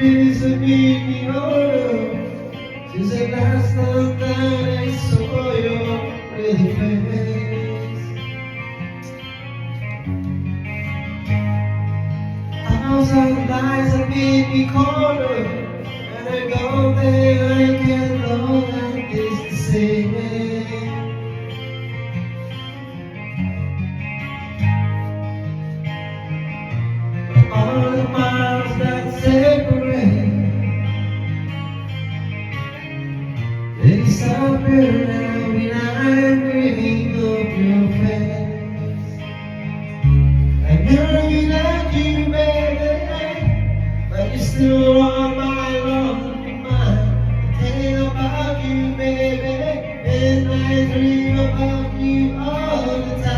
disappearing order since the last time that I saw your pretty face. 1,000 lies have made me corner, and I go there I can't know that it's the same. All the miles that separate, they disappear now when I'm dreaming of your face. I know you like you, baby, but you're still on my lonely mind. I think about you, baby, and I dream about you all the time.